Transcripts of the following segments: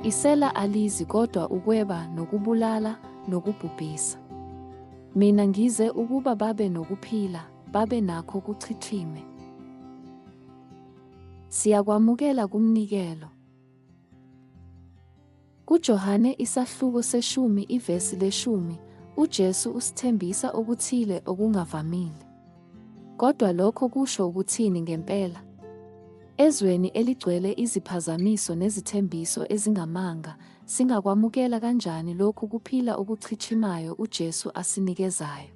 Isela alizi kodwa ukweba nokubulala nokubhubhisa. Mina ngize ukuba babe nokuphila, babe nakho kuchithime. Siyakwamukela kumnikelo. KuJohane isahluko seshumi ivesi leshumi, uJesu usithembisa okuthile okungavamile. Kodwa lokho kusho ukuthini ngempela? Ezweni eligcwele iziphazamiso nezithembiso ezingamanga, singakwamukela kanjani lokhu kuphila okuchichimayo uJesu asinikezayo?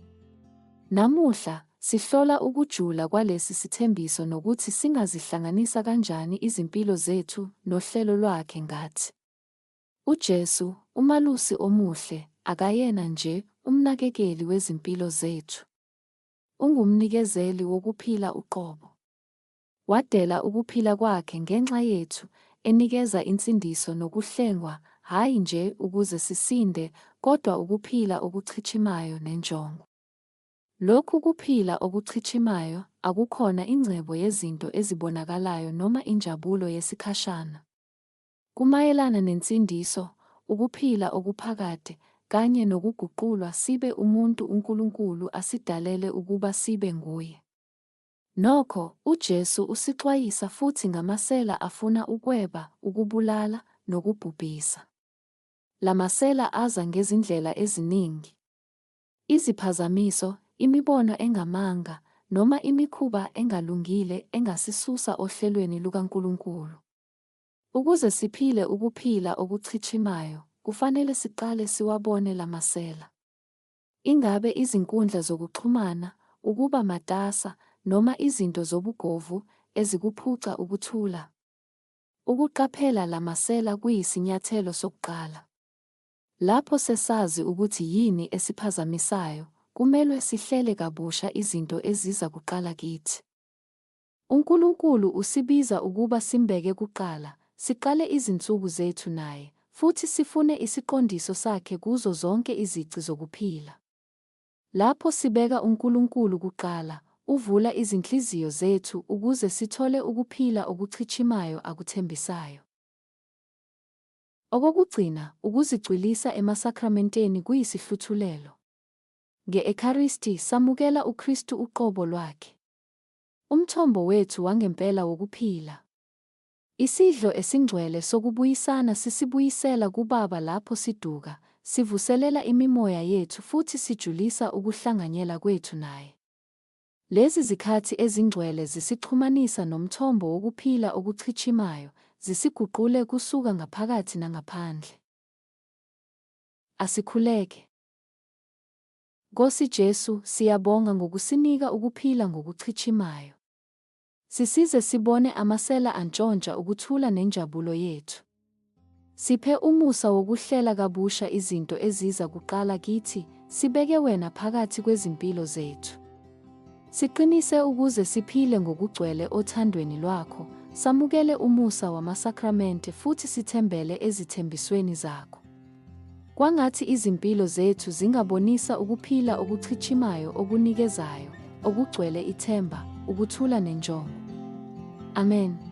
Namuhla, sihlola ukujula kwalesi sithembiso nokuthi singazihlanganisa kanjani izimpilo zethu nohlelo lwakhe ngathi. uJesu, umalusi omuhle, akayena nje umnakekeli wezimpilo zethu. Ungumnikezeli wokuphila uqobo. Wadela ukuphila kwakhe ngenxa yethu, enikeza insindiso nokuhlengwa, hhayi nje ukuze sisinde, kodwa ukuphila okuchichimayo nenjongo. Lokhu kuphila okuchichimayo akukhona ingcebo yezinto ezibonakalayo noma injabulo yesikhashana. Kumayelana nensindiso, ukuphila okuphakade, kanye nokuguqulwa sibe umuntu uNkulunkulu asidalele ukuba sibe nguye. Nokho, uJesu usixwayisa futhi ngamasela afuna ukweba, ukubulala, nokubhubhisa. La masela aza ngezindlela eziningi. Iziphazamiso, imibono engamanga, noma imikhuba engalungile engasisusa ohlelweni lukaNkulunkulu. Ukuze siphile ukuphila okuchichimayo, kufanele siqale siwabone la masela. Ingabe izinkundla zokuxhumana, ukuba matasa, noma izinto zobugovu ezikuphuca ukuthula. Ukuqaphela la masela kuyisinyathelo sokuqala. Lapho sesazi ukuthi yini esiphazamisayo, kumele sihlele kabusha izinto eziza kuqala kithi. uNkulunkulu usibiza ukuba simbeke kuqala, siqale izinsuku zethu naye, futhi sifune isiqondiso sakhe kuzo zonke izici zokuphila. Lapho sibeka uNkulunkulu kuqala, uvula izinhliziyo zethu ukuze sithole ukuphila okuchichimayo akuthembisayo. Okokugcina, ukuzigcwilisa emasakramenteni kuyisihluthulelo. Nge-Ekharisti samukela uKristu uqobo lwakhe. Umthombo wethu wangempela wokuphila. Isidlo esingcwele sokubuyisana sisibuyisela kuBaba lapho siduka, sivuselela imimoya yethu futhi sijulisa ukuhlanganyela kwethu naye. Lezi zikhathi ezingcwele zisixhumanisa nomthombo wokuphila okuchichimayo, zisiguqule kusuka ngaphakathi nangaphandle. Asikhuleke. Nkosi Jesu, siyabonga ngokusinika ukuphila ngokuchichimayo. Sisize sibone amasela antshontsha ukuthula nenjabulo yethu. Siphe umusa wokuhlela kabusha izinto eziza kuqala kithi, sibeke wena phakathi kwezimpilo zethu. Siqinise ukuze siphile ngokugcwele othandweni lwakho, samukele umusa wamasakramente futhi sithembele ezithembisweni zakho. Kwangathi izimpilo zethu zingabonisa ukuphila okuchichimayo okunikezayo, okugcwele ithemba, ukuthula nenjongo. Amen.